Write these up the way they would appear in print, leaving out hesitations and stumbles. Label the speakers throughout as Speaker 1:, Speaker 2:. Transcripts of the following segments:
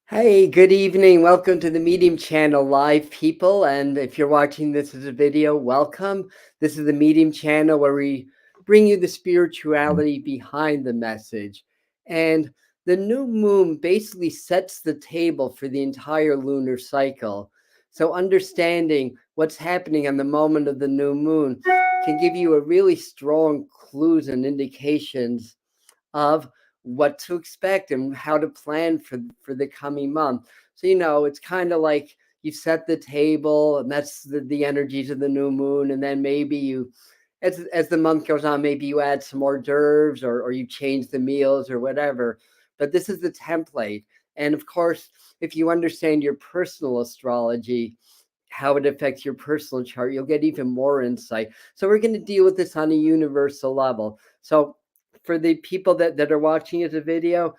Speaker 1: Hey, good evening. Welcome to the Medium channel, live people. And if you're watching this as a video, welcome. This is the Medium channel where we bring you the spirituality behind the message. And the new moon basically sets the table for the entire lunar cycle. So understanding what's happening on the moment of the new moon can give you a really strong clues and indications of what to expect and how to plan for the coming month. So it's kind of like you set the table, and that's the energies of the new moon, and then maybe you, as the month goes on, maybe you add some hors d'oeuvres or you change the meals or whatever. But this is the template, and of course, if you understand your personal astrology, how it affects your personal chart, you'll get even more insight. So we're going to deal with this on a universal level. So for the people that are watching as a video,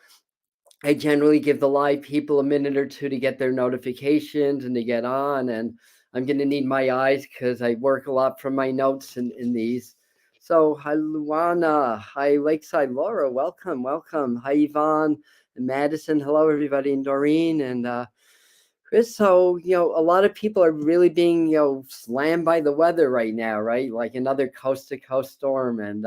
Speaker 1: I generally give the live people a minute or two to get their notifications and to get on. And I'm going to need my eyes because I work a lot from my notes in these. So hi, Luana. Hi, Lakeside Laura. Welcome, welcome. Hi, Yvonne and Madison. Hello, everybody. And Doreen and Chris. So, a lot of people are really being, slammed by the weather right now, right? Like another coast to coast storm. And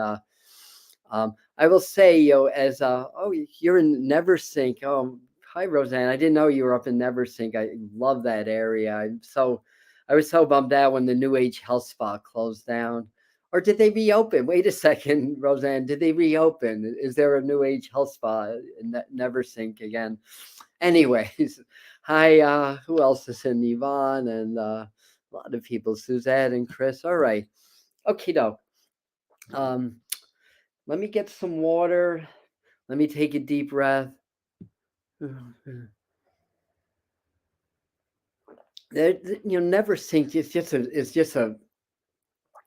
Speaker 1: I will say, as oh, you're in Neversink. Oh, hi, Roseanne. I didn't know you were up in Neversink. I love that area. I was so bummed out when the New Age Health Spa closed down. Or did they reopen? Wait a second, Roseanne. Did they reopen? Is there a New Age Health Spa in Neversink again? Anyways, hi. Who else is in? Yvonne and a lot of people. Suzette and Chris. All right. Okay, doke. Um, Let me get some water. Let me take a deep breath. Never sink. It's just a.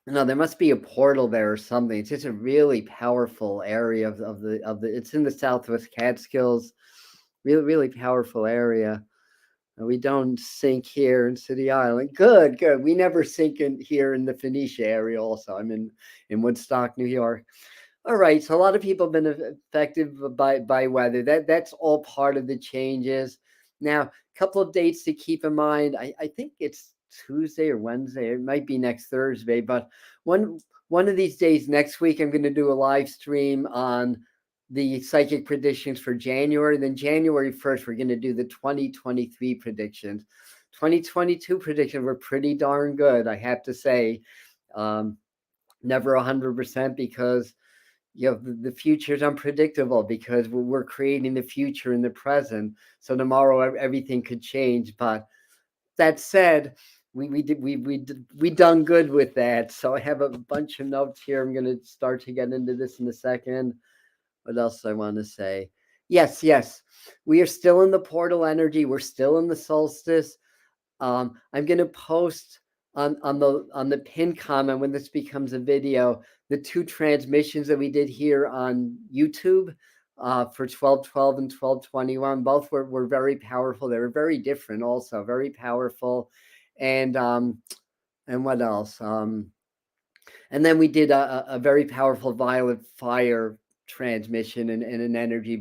Speaker 1: No, there must be a portal there or something. It's just a really powerful area of the. It's in the Southwest Catskills. Really, really powerful area. We don't sink here in City Island. Good, good. We never sink in here in the Phoenicia area. Also, I'm in Woodstock, New York. All right, so a lot of people have been affected by weather. That's all part of the changes. Now, a couple of dates to keep in mind. I think it's Tuesday or Wednesday. It might be next Thursday, but one one of these days next week, I'm going to do a live stream on the psychic predictions for January. Then January 1st, we're going to do the 2023 predictions. 2022 predictions were pretty darn good, I have to say. Never 100% because the future is unpredictable because we're creating the future in the present. So tomorrow everything could change. But that said, we done good with that. So I have a bunch of notes here. I'm going to start to get into this in a second. What else I want to say? Yes, we are still in the portal energy. We're still in the solstice. I'm going to post on the pin comment when this becomes a video the two transmissions that we did here on YouTube for 1212 and 1221. Both were very powerful. They were very different, also very powerful. And what else? And then we did a very powerful violet fire transmission and an energy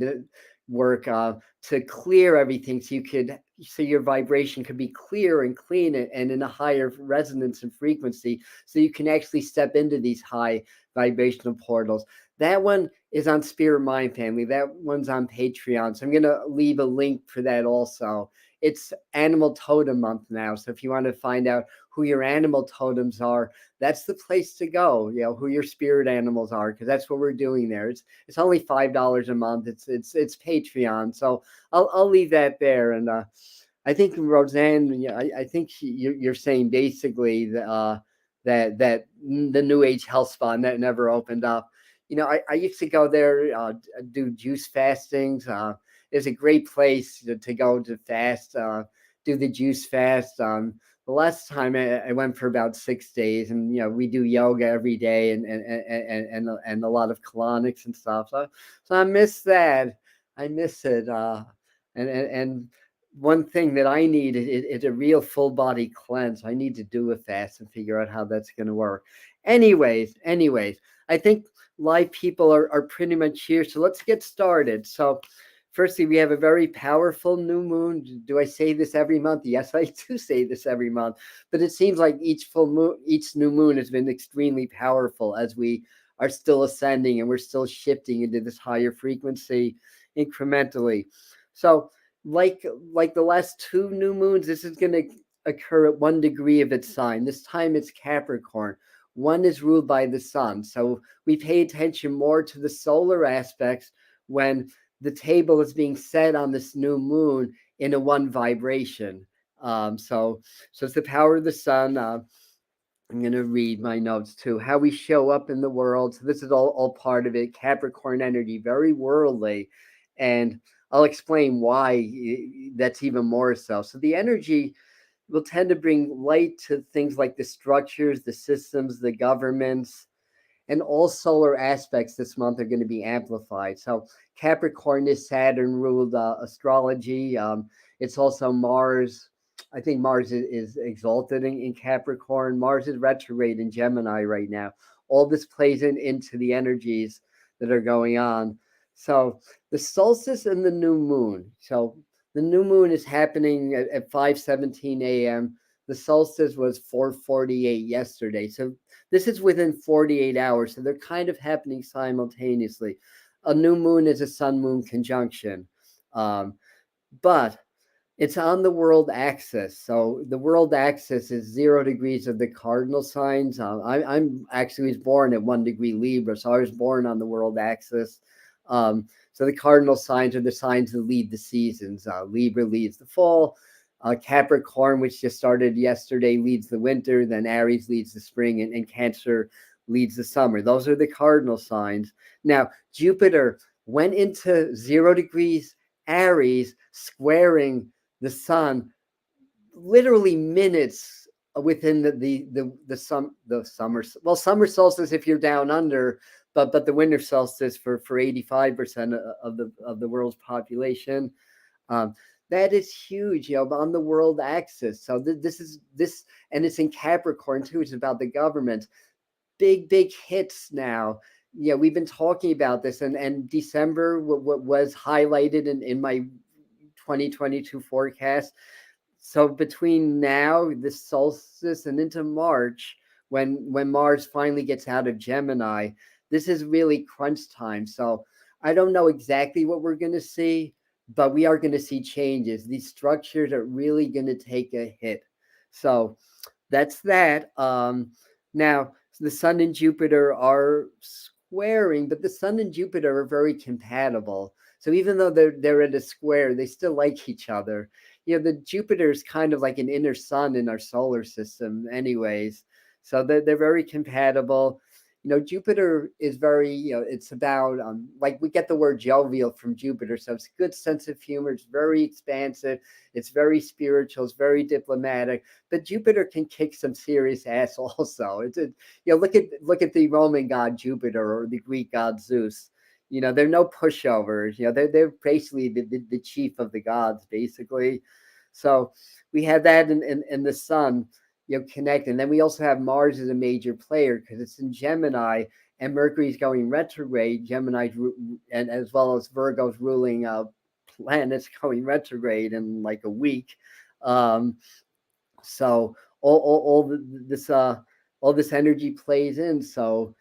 Speaker 1: work to clear everything so your vibration could be clear and clean and in a higher resonance and frequency so you can actually step into these high vibrational portals. That one is on Spirit Mind Family. That one's on Patreon. So I'm going to leave a link for that also. It's Animal Totem Month now. So if you want to find out who your animal totems are, that's the place to go. Who your spirit animals are, because that's what we're doing there. It's only $5 a month. It's Patreon. So I'll leave that there. And I think Roseanne, I think you're saying basically that the New Age Health Spa that never opened up. I used to go there, do juice fastings. It's a great place to go to fast, do the juice fast. The last time I went for about 6 days, and we do yoga every day and a lot of colonics and stuff. So I miss that. I miss it. And one thing that I need is a real full body cleanse. I need to do a fast and figure out how that's going to work. Anyways, I think live people are pretty much here. So let's get started. So firstly, we have a very powerful new moon. Do I say this every month? Yes, I do say this every month. But it seems like each full moon, each new moon has been extremely powerful as we are still ascending and we're still shifting into this higher frequency incrementally. So, like like the last two new moons, this is going to occur at 1 degree of its sign. This time it's Capricorn. One is ruled by the sun. So we pay attention more to the solar aspects when the table is being set on this new moon in a one vibration. So it's the power of the sun. I'm going to read my notes too. How we show up in the world. So this is all part of it. Capricorn energy, very worldly. And I'll explain why that's even more so. So the energy will tend to bring light to things like the structures, the systems, the governments, and all solar aspects this month are going to be amplified. So Capricorn is Saturn ruled astrology. It's also Mars. I think Mars is exalted in Capricorn. Mars is retrograde in Gemini right now. All this plays into the energies that are going on. So the solstice and the new moon. So the new moon is happening at 5:17 a.m. The solstice was 4:48 yesterday. So this is within 48 hours, so they're kind of happening simultaneously. A new moon is a sun moon conjunction, but it's on the world axis. So the world axis is 0 degrees of the cardinal signs. I'm actually was born at 1 degree Libra, so I was born on the world axis. So the cardinal signs are the signs that lead the seasons. Libra leads the fall. Capricorn, which just started yesterday, leads the winter. Then Aries leads the spring, and Cancer leads the summer. Those are the cardinal signs. Now, Jupiter went into 0 degrees Aries, squaring the sun literally minutes within the summer solstice if you're down under, but the winter solstice for 85% of the world's population. Um, that is huge, on the world axis. So this, and it's in Capricorn too. It's about the government. Big hits now. Yeah, we've been talking about this, and December what was highlighted in my 2022 forecast. So between now, the solstice, and into March, when Mars finally gets out of Gemini, this is really crunch time. So I don't know exactly what we're going to see, but we are going to see changes. These structures are really going to take a hit. So that's that. Now, the Sun and Jupiter are squaring, but the Sun and Jupiter are very compatible. So even though they're at a square, they still like each other. The Jupiter is kind of like an inner sun in our solar system, anyways. So they're very compatible. Jupiter is very, it's about, like we get the word jovial from Jupiter. So it's a good sense of humor. It's very expansive. It's very spiritual. It's very diplomatic. But Jupiter can kick some serious ass also. Look at the Roman god Jupiter or the Greek god Zeus. They're no pushovers. They're basically the chief of the gods, basically. So we have that in the sun, connect. And then we also have Mars as a major player because it's in Gemini and Mercury's going retrograde. Gemini's and as well as Virgo's ruling planets going retrograde in like a week. So all this energy plays in. So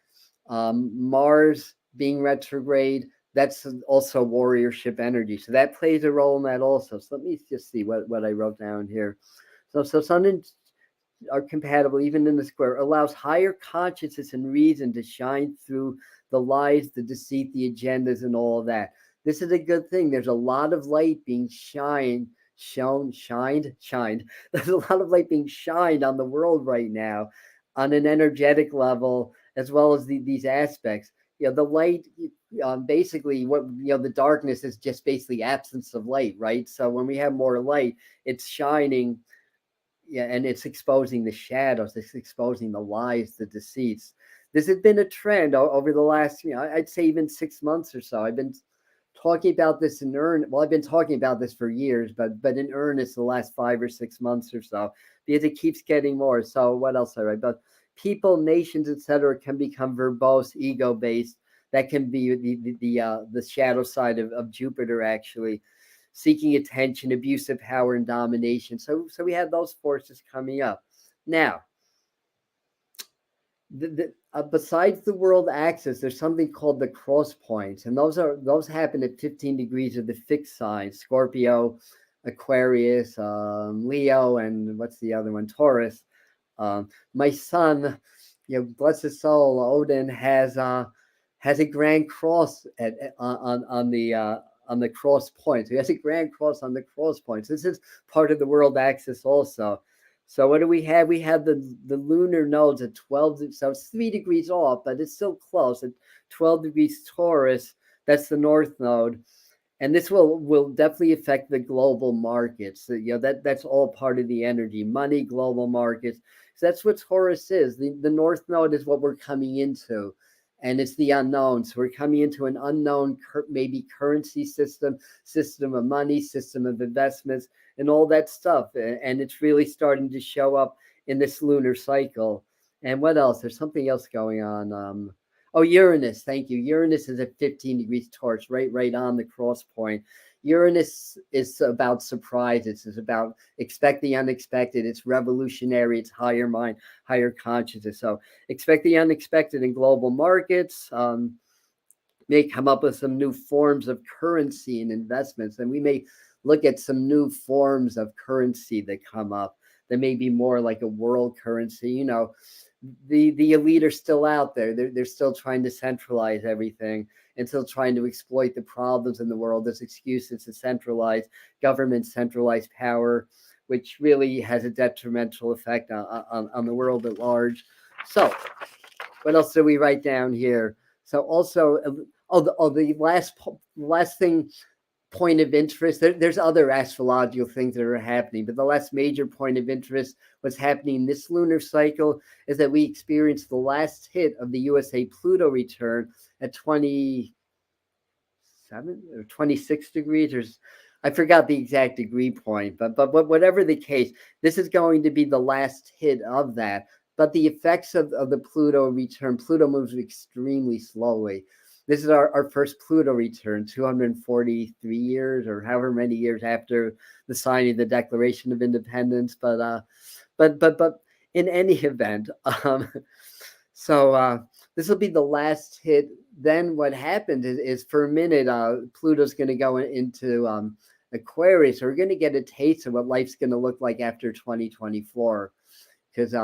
Speaker 1: Mars being retrograde, that's also warriorship energy. So that plays a role in that also. So let me just see what I wrote down here. So Sun and are compatible even in the square, allows higher consciousness and reason to shine through the lies, the deceit, the agendas, and all of that. This is a good thing. There's a lot of light being shined. There's a lot of light being shined on the world right now on an energetic level, as well as these aspects. The light, basically what, the darkness is just basically absence of light, right? So when we have more light, it's shining. Yeah, and it's exposing the shadows, it's exposing the lies, the deceits. This has been a trend over the last, I'd say even 6 months or so. I've been talking about this in earnest. Well, I've been talking about this for years, but in earnest the last 5 or 6 months or so, because it keeps getting more. So what else I write? But people, nations, etc., can become verbose, ego-based. That can be the shadow side of Jupiter, actually, seeking attention, abuse of power, and domination. So we have those forces coming up. Now, besides the world axis, there's something called the cross points, and those happen at 15 degrees of the fixed sign: Scorpio, Aquarius, Leo, and what's the other one? Taurus. My son, bless his soul, Odin has a grand cross on the cross points. He has a grand cross on the cross points. This is part of the world axis also. So what do we have? We have the lunar nodes at 12, so it's 3 degrees off, but it's still close at 12 degrees Taurus. That's the north node. And this will definitely affect the global markets. So, that's all part of the energy, money, global markets. So that's what Taurus is. The north node is what we're coming into, and it's the unknown. So we're coming into an unknown, maybe currency system of money, system of investments, and all that stuff. And it's really starting to show up in this lunar cycle. And what else? There's something else going on. Oh, Uranus. Thank you. Uranus is at 15 degrees Taurus, right on the cross point. Uranus is about surprises. It's about expect the unexpected. It's revolutionary. It's higher mind, higher consciousness. So expect the unexpected in global markets. May come up with some new forms of currency and investments, and we may look at some new forms of currency that come up that may be more like a world currency. The elite are still out there. They're still trying to centralize everything and still trying to exploit the problems in the world as excuses to centralize government, centralized power, which really has a detrimental effect on the world at large. So what else do we write down here? So also, the last thing, point of interest. There's other astrological things that are happening, but the last major point of interest, what's happening this lunar cycle, is that we experienced the last hit of the USA Pluto return at 27 or 26 degrees, or I forgot the exact degree point, but whatever the case, this is going to be the last hit of that. But the effects of the Pluto return, Pluto moves extremely slowly. This is our first Pluto return, 243 years or however many years after the signing of the Declaration of Independence. But in any event, so this will be the last hit. Then what happened is for a minute, Pluto's going to go into Aquarius. So we're going to get a taste of what life's going to look like after 2024, because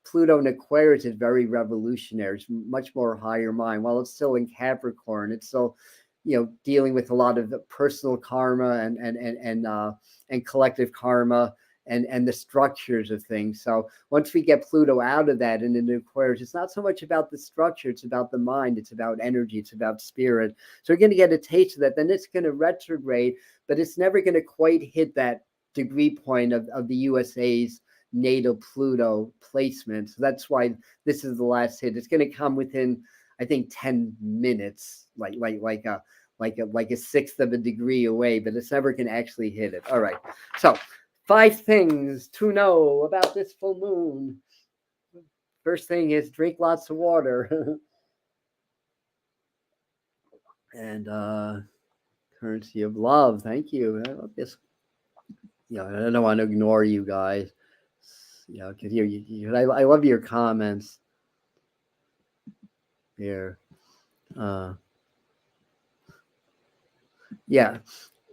Speaker 1: Pluto in Aquarius is very revolutionary. It's much more higher mind. While it's still in Capricorn, it's still, dealing with a lot of personal karma and collective karma and the structures of things. So once we get Pluto out of that and into Aquarius, it's not so much about the structure, it's about the mind, it's about energy, it's about spirit. So we're going to get a taste of that. Then it's going to retrograde, but it's never going to quite hit that degree point of the USA's natal Pluto placement. So that's why this is the last hit. It's going to come within, I think, 10 minutes, like a sixth of a degree away, but it's never going to actually hit it. All right. So 5 things to know about this full moon. First thing is drink lots of water. And currency of love. Thank you. I love this. I don't want to ignore you guys. Because I love your comments here.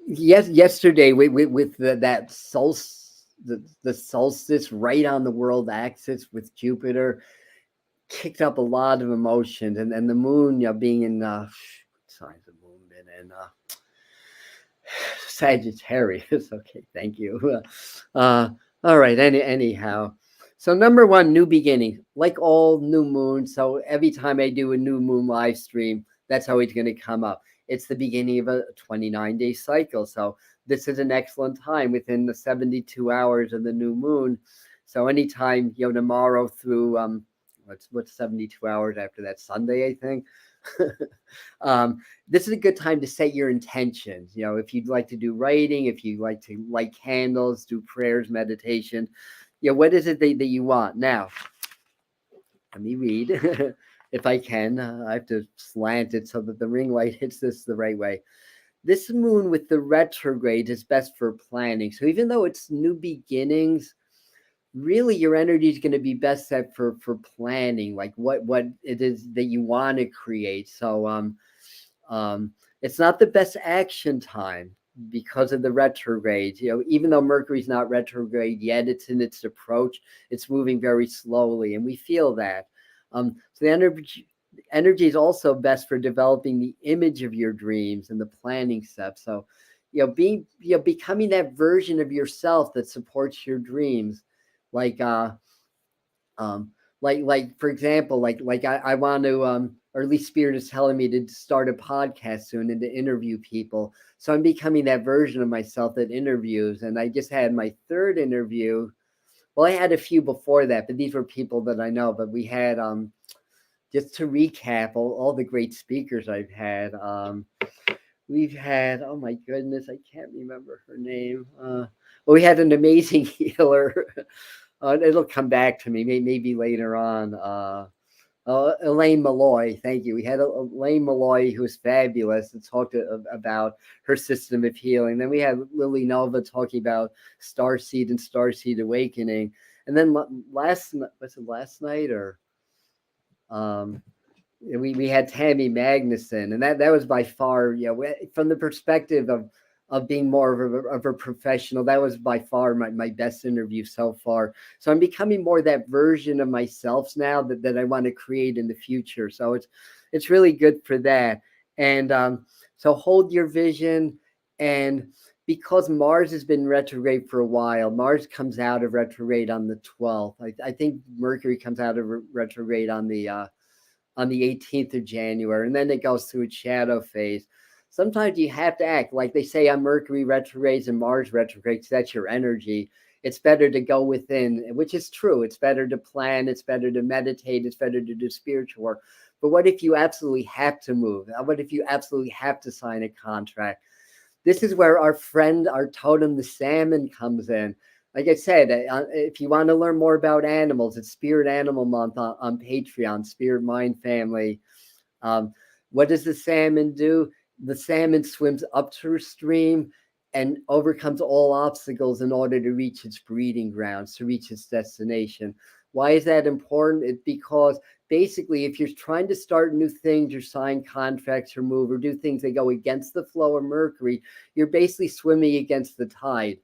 Speaker 1: Yesterday with that the solstice right on the world axis with Jupiter kicked up a lot of emotions, and the moon, being in signs of moon and Sagittarius. Okay, thank you. All right. Anyhow, so number 1, new beginning, like all new moons. So every time I do a new moon live stream, that's always going to come up. It's the beginning of a 29-day cycle. So this is an excellent time within the 72 hours of the new moon. So anytime, tomorrow through what's 72 hours after that? Sunday, I think. This is a good time to set your intentions. If you'd like to do writing, if you like to light candles, do prayers, meditation, what is it that you want? Now, let me read. if I can. I have to slant it so that the ring light hits this the right way. This moon with the retrograde is best for planning. So even though it's new beginnings, really your energy is going to be best set for planning, like what it is that you want to create. So um, it's not the best action time because of the retrograde. Even though Mercury's not retrograde yet, it's in its approach. It's moving very slowly, and we feel that. So the energy is also best for developing the image of your dreams and the planning steps. So, becoming that version of yourself that supports your dreams, like um, like for example, like I want to or at least Spirit is telling me to start a podcast soon and to interview people. So I'm becoming that version of myself that interviews. And I just had my third interview. Well, I had a few before that, but these were people that I know. But we had just to recap all the great speakers I've had. We've had, oh my goodness, I can't remember her name. Well, we had an amazing healer. It'll come back to me maybe later on. Elaine Malloy, thank you. We had Elaine Malloy, who was fabulous, and talked about her system of healing. Then we had Lily Nova talking about Starseed and Starseed Awakening. And then was it last night or we had Tammy Magnuson, and that was by far, from the perspective of being more of a professional, that was by far my best interview so far. So I'm becoming more that version of myself now that I want to create in the future. So it's really good for that. And so hold your vision. And because Mars has been retrograde for a while, Mars comes out of retrograde on the 12th. I think Mercury comes out of retrograde on the 18th of January, and then it goes through its shadow phase. Sometimes you have to act like they say on Mercury retrogrades and Mars retrogrades. That's your energy. It's better to go within, which is true. It's better to plan. It's better to meditate. It's better to do spiritual work. But what if you absolutely have to move? What if you absolutely have to sign a contract? This is where our friend, our totem, the salmon, comes in. Like I said, if you want to learn more about animals, it's Spirit Animal Month on Patreon, Spirit Mind Family. What does the salmon do? The salmon swims up to a stream and overcomes all obstacles in order to reach its breeding grounds, to reach its destination. Why is that important? It's because basically, if you're trying to start new things or sign contracts or move or do things that go against the flow of Mercury, you're basically swimming against the tide.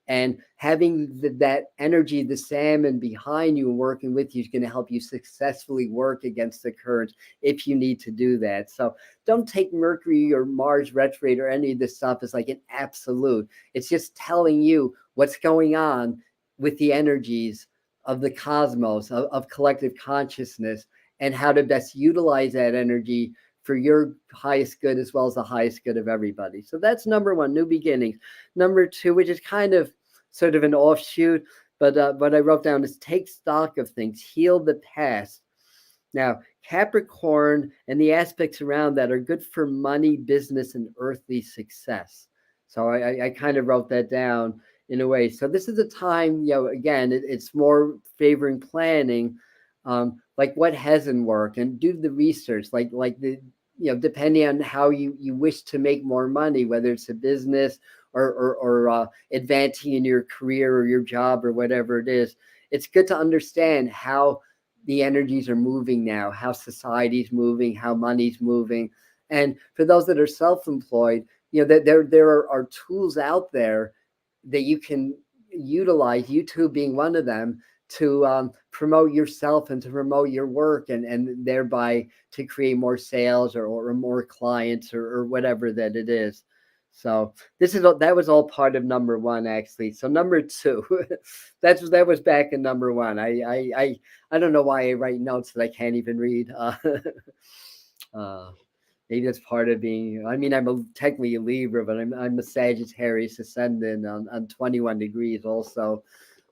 Speaker 1: And having that energy, the salmon behind you and working with you is going to help you successfully work against the currents if you need to do that. So don't take Mercury or Mars retrograde or any of this stuff as like an absolute. It's just telling you what's going on with the energies of the cosmos, of collective consciousness, and how to best utilize that energy for your highest good as well as the highest good of everybody. So that's number one, new beginnings. Number two, which is kind of sort of an offshoot, but what I wrote down is take stock of things, heal the past. Now, Capricorn and the aspects around that are good for money, business, and earthly success. So I kind of wrote that down in a way. So this is a time, again, it's more favoring planning, like what hasn't worked, and do the research, like the depending on how you wish to make more money, whether it's a business or advancing in your career or your job or whatever it is. It's good to understand how the energies are moving now, how society's moving, how money's moving. And for those that are self-employed, that there are tools out there that you can utilize, YouTube being one of them, to promote yourself and to promote your work and thereby to create more sales or more clients or whatever that it is. So that was all part of number one, actually. So number two, that was back in number one. I don't know why I write notes that I can't even read. Maybe that's part of being. I mean, I'm technically a Libra, but I'm a Sagittarius ascendant on 21 degrees also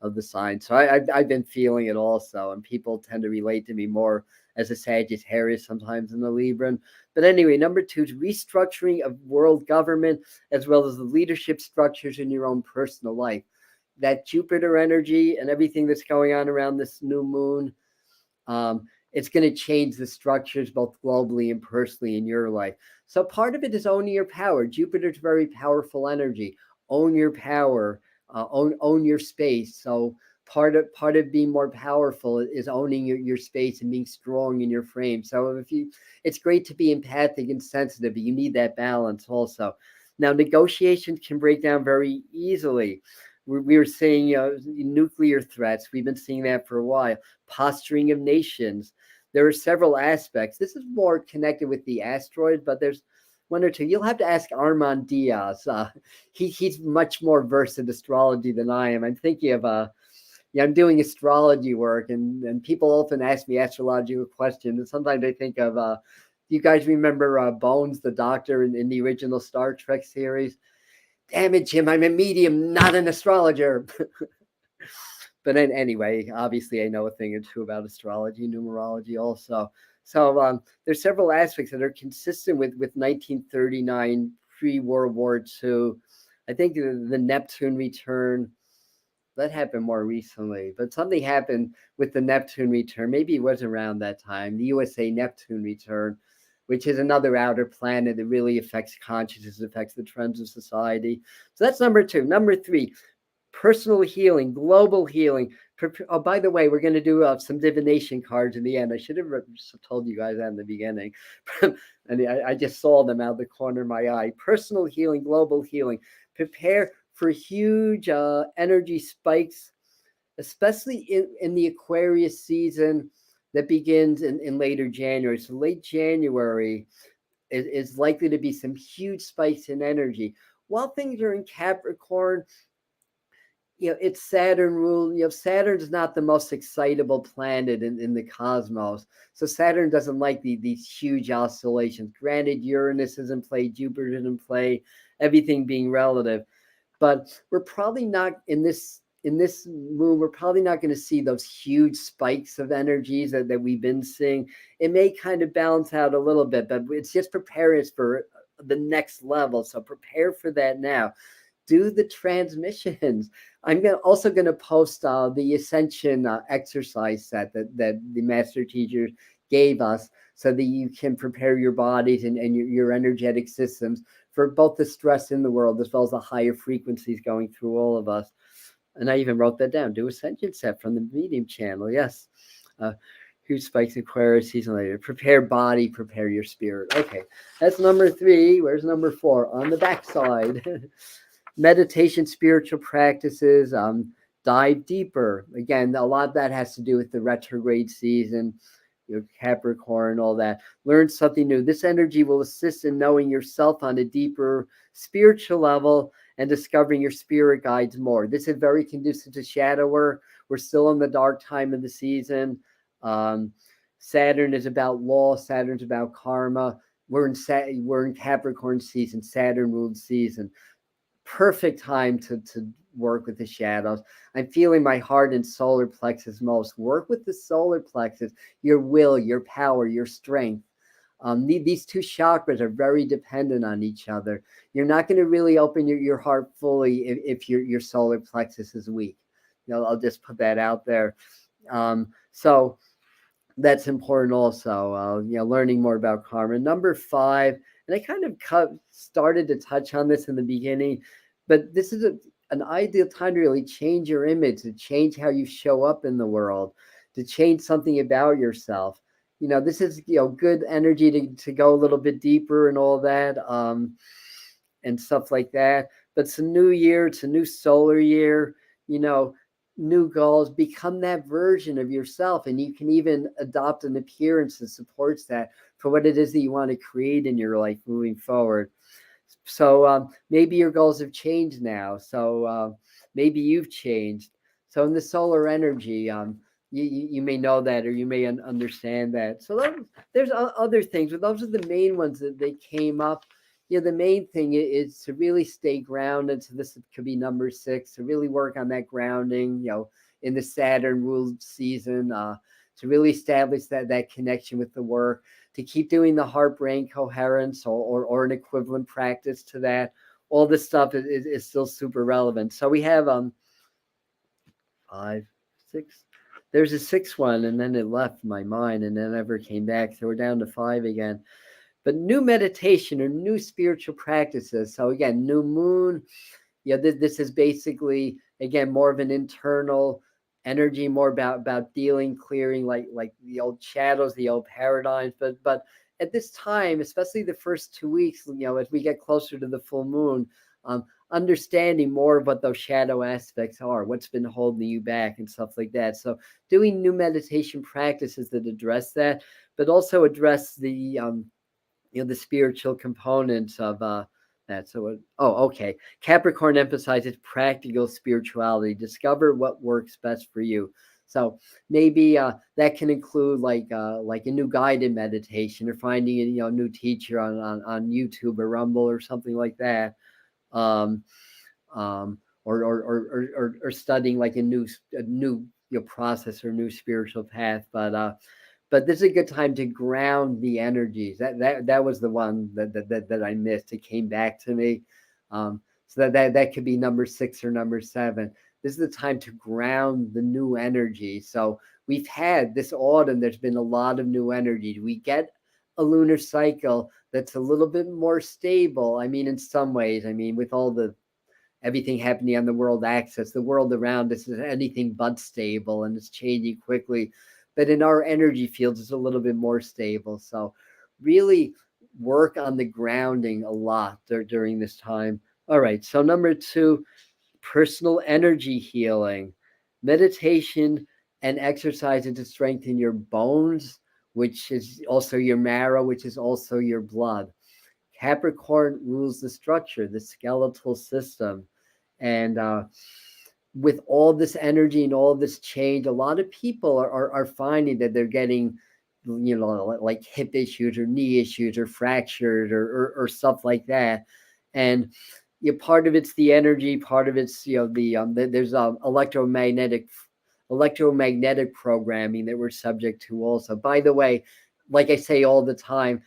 Speaker 1: of the sign. So I've been feeling it also, and people tend to relate to me more as a Sagittarius sometimes than the Libran. But anyway, number two is restructuring of world government as well as the leadership structures in your own personal life. That Jupiter energy and everything that's going on around this new moon it's going to change the structures both globally and personally in your life. So part of it is owning your power. Jupiter's very powerful energy. Own your power, own your space. So part of being more powerful is owning your space and being strong in your frame. So it's great to be empathic and sensitive, but you need that balance also. Now, negotiations can break down very easily. We were seeing nuclear threats. We've been seeing that for a while. Posturing of nations. There are several aspects. This is more connected with the asteroid, but there's one or two. You'll have to ask Armand Diaz. He's much more versed in astrology than I am. I'm thinking of I'm doing astrology work, and people often ask me astrological questions. And sometimes I think of you guys remember Bones, the doctor in the original Star Trek series? Damn it, Jim, I'm a medium, not an astrologer. But then anyway, obviously I know a thing or two about astrology and numerology also. So there's several aspects that are consistent with 1939, pre-World War II. I think the Neptune return, that happened more recently, but something happened with the Neptune return. Maybe it was around that time, the USA Neptune return, which is another outer planet that really affects consciousness, affects the trends of society. So that's number two. Number three, personal healing, global healing. Oh, by the way, we're going to do some divination cards in the end. I should have told you guys that in the beginning. And I just saw them out of the corner of my eye. Personal healing, global healing. Prepare for huge energy spikes, especially in the Aquarius season that begins in later January. So late January is likely to be some huge spikes in energy. While things are in Capricorn, it's Saturn rule. Saturn's not the most excitable planet in the cosmos. So Saturn doesn't like these huge oscillations. Granted, Uranus is in play, Jupiter is in play, everything being relative. But we're probably not in this moon, we're probably not going to see those huge spikes of energies that we've been seeing. It may kind of balance out a little bit, but it's just preparing us for the next level. So prepare for that now. Do the transmissions. I'm also going to post the Ascension exercise set that the master teachers gave us, so that you can prepare your bodies and your energetic systems for both the stress in the world as well as the higher frequencies going through all of us. And I even wrote that down. Do Ascension set from the Medium channel. Yes. Huge spikes in Aquarius season later. Prepare body, prepare your spirit. Okay, that's number three. Where's number four? On the backside. Meditation, spiritual practices, dive deeper. Again, a lot of that has to do with the retrograde season, Capricorn, all that. Learn something new. This energy will assist in knowing yourself on a deeper spiritual level and discovering your spirit guides more. This is very conducive to shadow work. We're still in the dark time of the season. Saturn is about law. Saturn's about karma. We're in Capricorn season, Saturn ruled season. Perfect time to work with the shadows. I'm feeling my heart and solar plexus most. Work with the solar plexus, your will, your power, your strength. These two chakras are very dependent on each other. You're not going to really open your heart fully if your solar plexus is weak. I'll just put that out there. So that's important also. Learning more about karma. Number five, and I kind of started to touch on this in the beginning, but this is an ideal time to really change your image, to change how you show up in the world, to change something about yourself. This is good energy to go a little bit deeper and all that, and stuff like that. But it's a new year, it's a new solar year. New goals, become that version of yourself, and you can even adopt an appearance that supports that for what it is that you want to create in your life moving forward. So maybe your goals have changed now. So maybe you've changed. So in the solar energy, you may know that, or you may understand that. So there's other things, but those are the main ones that they came up. The main thing is to really stay grounded. So this could be number 6, to really work on that grounding, in the Saturn ruled season, to really establish that connection with the work, to keep doing the heart-brain coherence or an equivalent practice to that. All this stuff is still super relevant. So we have 5, 6, there's a sixth one, and then it left my mind, and then never came back. So we're down to 5 again. But new meditation or new spiritual practices. So again, new moon. This is basically, again, more of an internal energy, more about dealing, clearing, like the old shadows, the old paradigms. But at this time, especially the first 2 weeks, as we get closer to the full moon, understanding more of what those shadow aspects are, what's been holding you back and stuff like that. So doing new meditation practices that address that, but also address the the spiritual components of that. So, okay. Capricorn emphasizes practical spirituality. Discover what works best for you. So maybe that can include like a new guided meditation, or finding a new teacher on YouTube or Rumble or something like that. Um, or studying like a new process or new spiritual path. But this is a good time to ground the energies. That was the one that I missed. It came back to me. So that could be number 6 or number 7. This is the time to ground the new energy. So we've had this autumn, there's been a lot of new energy. We get a lunar cycle that's a little bit more stable. I mean, in some ways, with all the everything happening on the world axis, the world around us is anything but stable, and it's changing quickly. But in our energy fields, it's a little bit more stable. So really work on the grounding a lot during this time. All right. So number 2, personal energy healing, meditation and exercise to strengthen your bones, which is also your marrow, which is also your blood. Capricorn rules the structure, the skeletal system. And with all this energy and all this change, a lot of people are finding that they're getting, like hip issues or knee issues or fractured or stuff like that. And part of it's the energy, part of it's there's electromagnetic programming that we're subject to also. By the way, like I say all the time,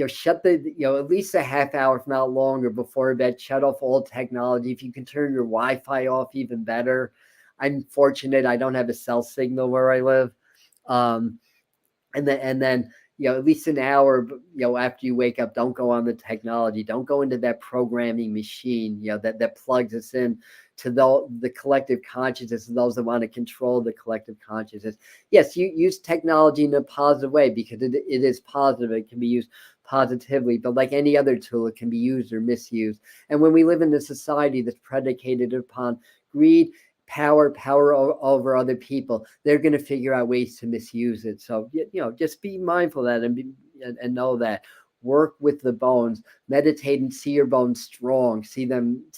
Speaker 1: shut at least a half hour, if not longer, before bed. Shut off all technology. If you can turn your Wi-Fi off, even better. I'm fortunate I don't have a cell signal where I live. And then at least an hour after you wake up, don't go on the technology, don't go into that programming machine that plugs us in to the collective consciousness, and those that want to control the collective consciousness. Yes, you use technology in a positive way, because it is positive. It can be used positively, but like any other tool, it can be used or misused. And when we live in a society that's predicated upon greed, power over other people, they're going to figure out ways to misuse it. So just be mindful of that, and know that. Work with the bones, meditate and see your bones strong, see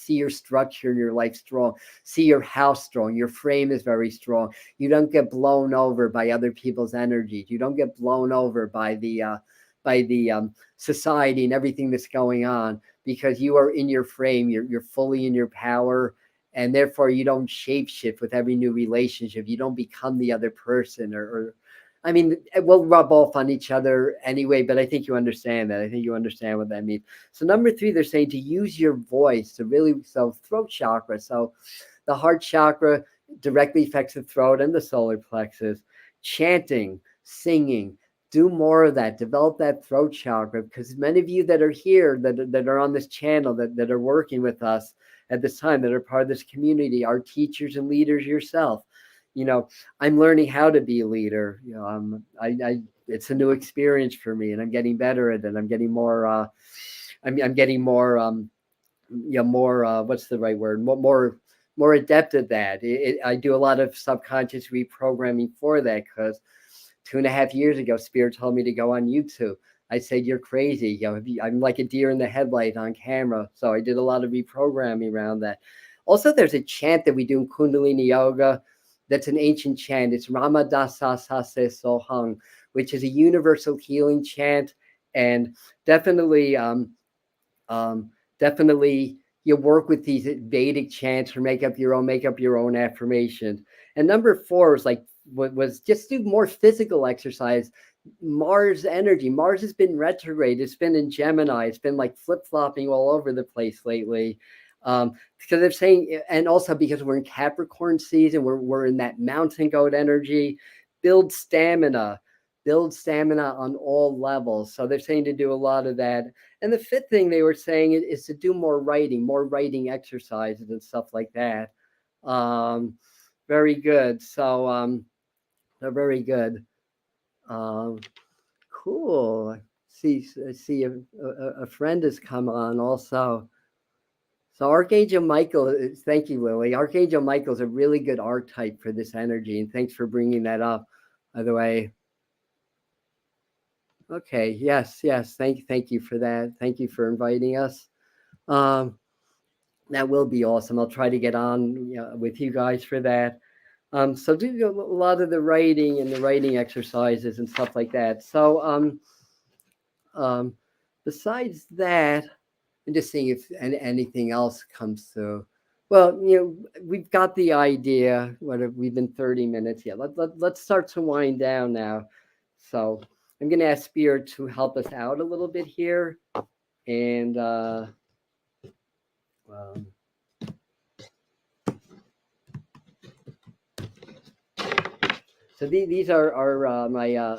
Speaker 1: your structure in your life strong, see your house strong, your frame is very strong. You don't get blown over by other people's energies. You don't get blown over by the society and everything that's going on, because you are in your frame. You're fully in your power. And therefore, you don't shapeshift with every new relationship. You don't become the other person, or we'll rub off on each other anyway, but I think you understand that. I think you understand what that means. So number 3, they're saying to use your voice to really, so throat chakra. So the heart chakra directly affects the throat and the solar plexus. Chanting, singing, do more of that. Develop that throat chakra, because many of you that are here, that are on this channel, that are working with us at this time, that are part of this community, are teachers and leaders yourself. I'm learning how to be a leader. It's a new experience for me, and I'm getting better at it. I'm getting more. I'm getting more. More. What's the right word? More adept at that. I do a lot of subconscious reprogramming for that, because 2.5 years ago, Spirit told me to go on YouTube. I said, you're crazy. I'm like a deer in the headlight on camera. So I did a lot of reprogramming around that. Also, there's a chant that we do in Kundalini Yoga. That's an ancient chant. It's Ramadasa Sase Sohang, which is a universal healing chant. And definitely, you work with these Vedic chants, or make up your own affirmations. And number 4 was just do more physical exercise. Mars energy. Mars has been retrograde. It's been in Gemini. It's been like flip-flopping all over the place lately. Because they're saying, and also because we're in Capricorn season, we're in that mountain goat energy. Build stamina on all levels. So they're saying to do a lot of that. And the fifth thing they were saying is to do more writing exercises and stuff like that. Very good. So they're very good. Cool. See a friend has come on also. So Archangel Michael, thank you, Lily. Archangel Michael is a really good archetype for this energy, and thanks for bringing that up. By the way, okay, yes, thank you for that. Thank you for inviting us. That will be awesome. I'll try to get on with you guys for that. So do a lot of the writing and the writing exercises and stuff like that. So besides that, I'm just seeing if anything else comes through. Well, we've got the idea. We've been 30 minutes. Yeah, let's start to wind down now. So I'm going to ask Spirit to help us out a little bit here. And so these are my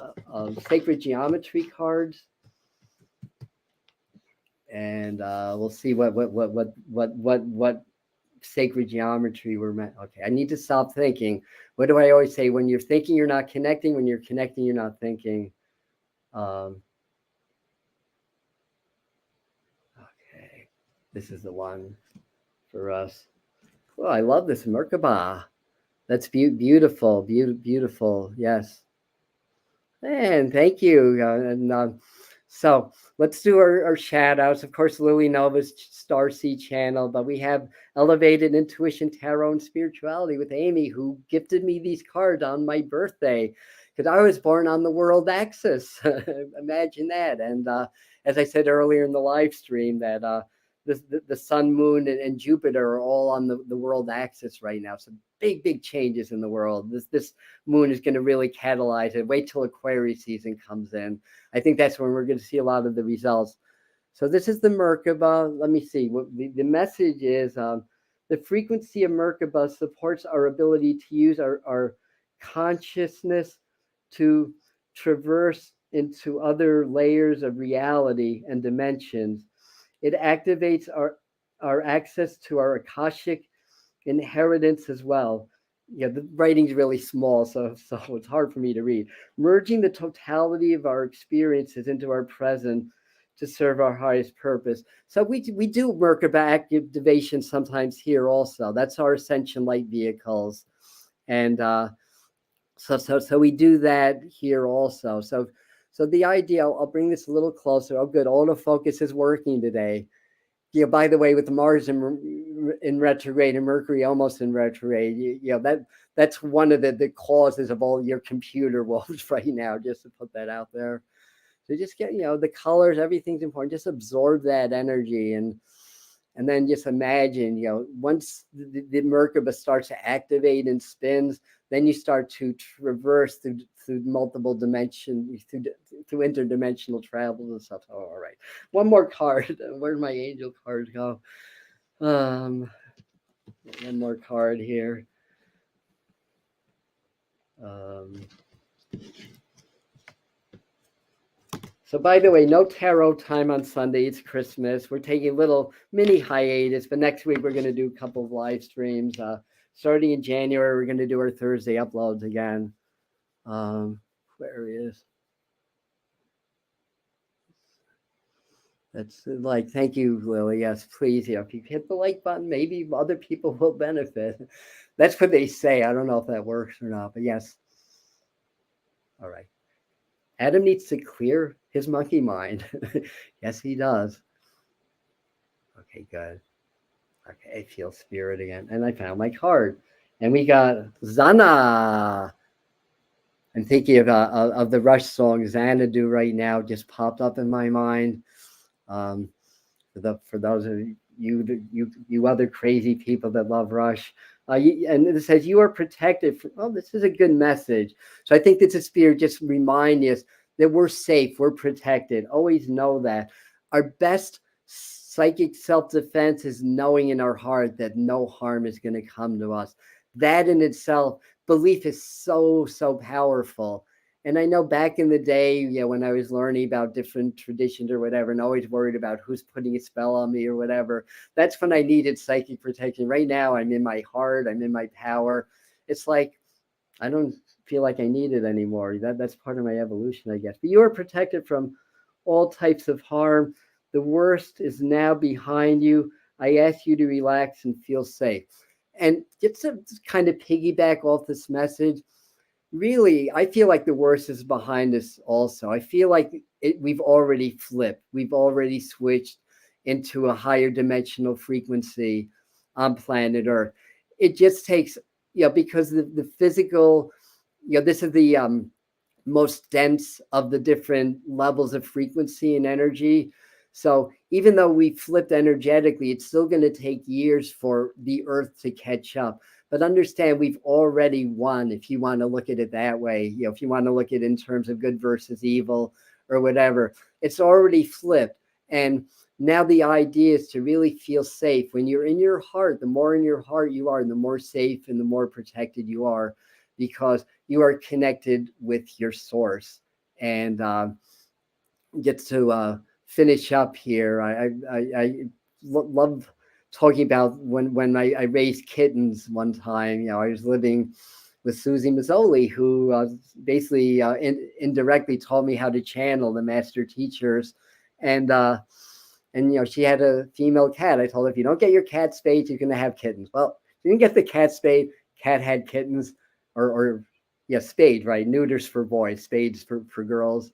Speaker 1: sacred geometry cards. And we'll see what sacred geometry we're meant. Okay, I need to stop thinking. What do I always say? When you're thinking, you're not connecting. When you're connecting, you're not thinking. Okay, this is the one for us. Oh, I love this Merkaba. That's beautiful. Yes. And thank you. So let's do our shout outs. Of course, Lily Nova's Starseed channel, but we have Elevated Intuition, Tarot, and Spirituality with Amy, who gifted me these cards on my birthday because I was born on the world axis. Imagine that. And as I said earlier in the live stream, that the sun, moon, and Jupiter are all on the world axis right now. So big changes in the world. This moon is going to really catalyze it. Wait till Aquarius season comes in. I think that's when we're going to see a lot of the results. So this is the Merkaba. Let me see. What the message is, the frequency of Merkaba supports our ability to use our consciousness to traverse into other layers of reality and dimensions. It activates our access to our Akashic inheritance as well. Yeah, the writing's really small, so it's hard for me to read. Merging the totality of our experiences into our present to serve our highest purpose. So we do Merkaba activation sometimes here also. That's our ascension light vehicles, and so we do that here also. So the idea, I'll bring this a little closer. Oh, good, autofocus is working today. By the way, with Mars in retrograde and Mercury almost in retrograde, that's one of the causes of all your computer woes right now, just to put that out there. So just get, the colors, everything's important. Just absorb that energy and then just imagine, once the Merkaba starts to activate and spins, then you start to traverse through multiple dimensions, through interdimensional travels and stuff. Oh, all right. One more card. Where'd my angel cards go? One more card here. So by the way, no tarot time on Sunday. It's Christmas. We're taking a little mini hiatus, but next week we're going to do a couple of live streams. Starting in January, we're going to do our Thursday uploads again. Where is? That's thank you, Lily. Yes, please. If you hit the like button, maybe other people will benefit. That's what they say. I don't know if that works or not, but yes. All right. Adam needs to clear his monkey mind. Yes, he does. Okay, good. Okay, I feel spirit again. And I found my card. And we got Zana. I'm thinking of the Rush song Xanadu right now, just popped up in my mind. For those of you other crazy people that love Rush. And it says you are protected. This is a good message. So I think this is spirit just reminding us that we're safe, we're protected. Always know that. Our best Psychic self-defense is knowing in our heart that no harm is going to come to us. That in itself, belief is so, so powerful. And I know back in the day, when I was learning about different traditions or whatever, and always worried about who's putting a spell on me or whatever, that's when I needed psychic protection. Right now, I'm in my heart, I'm in my power. It's like, I don't feel like I need it anymore. That's part of my evolution, I guess. But you are protected from all types of harm. The worst is now behind you. I ask you to relax and feel safe. And just to kind of piggyback off this message, really, I feel like the worst is behind us also. I feel like we've already flipped. We've already switched into a higher dimensional frequency on planet Earth. It just takes, because the physical, this is the most dense of the different levels of frequency and energy. So even though we flipped energetically, it's still going to take years for the Earth to catch up. But understand, we've already won, if you want to look at it that way. If you want to look at it in terms of good versus evil or whatever, it's already flipped. And now the idea is to really feel safe. When you're in your heart, the more in your heart you are, the more safe and the more protected you are, because you are connected with your source. And get to finish up here. I love talking about when I raised kittens one time. I was living with Susie Mazzoli, who basically indirectly taught me how to channel the master teachers. And she had a female cat. I told her, if you don't get your cat spayed, you're going to have kittens. Well, she didn't get the cat spayed. Cat had kittens, or spayed, right? Neuters for boys, spades for girls,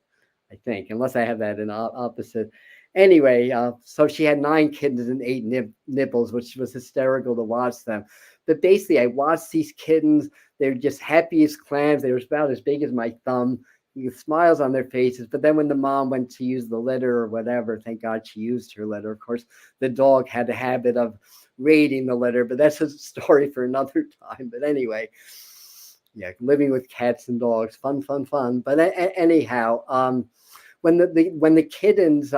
Speaker 1: I think, unless I have that in opposite. Anyway, so she had 9 kittens and 8 nipples, which was hysterical to watch them. But basically, I watched these kittens. They were just happy as clams. They were about as big as my thumb. You smiles on their faces. But then when the mom went to use the litter or whatever, thank God she used her litter. Of course, the dog had the habit of raiding the litter, but that's a story for another time. But anyway, living with cats and dogs, fun. But anyhow, when the kittens,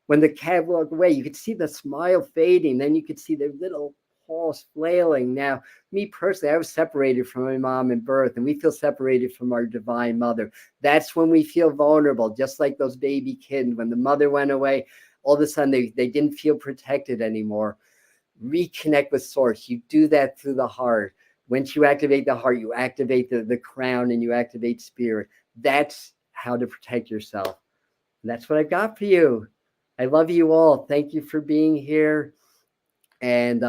Speaker 1: when the cat walked away, you could see the smile fading. Then you could see their little paws flailing. Now, me personally, I was separated from my mom in birth, and we feel separated from our divine mother. That's when we feel vulnerable, just like those baby kittens. When the mother went away, all of a sudden they didn't feel protected anymore. Reconnect with source. You do that through the heart. Once you activate the heart, you activate the crown and you activate spirit. That's how to protect yourself. And that's what I've got for you. I love you all. Thank you for being here. And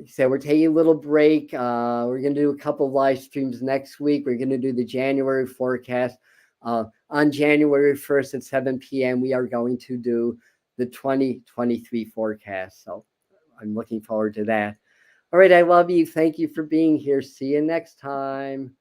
Speaker 1: so we're taking a little break. We're going to do a couple of live streams next week. We're going to do the January forecast. On January 1st at 7 p.m., we are going to do the 2023 forecast. So I'm looking forward to that. All right. I love you. Thank you for being here. See you next time.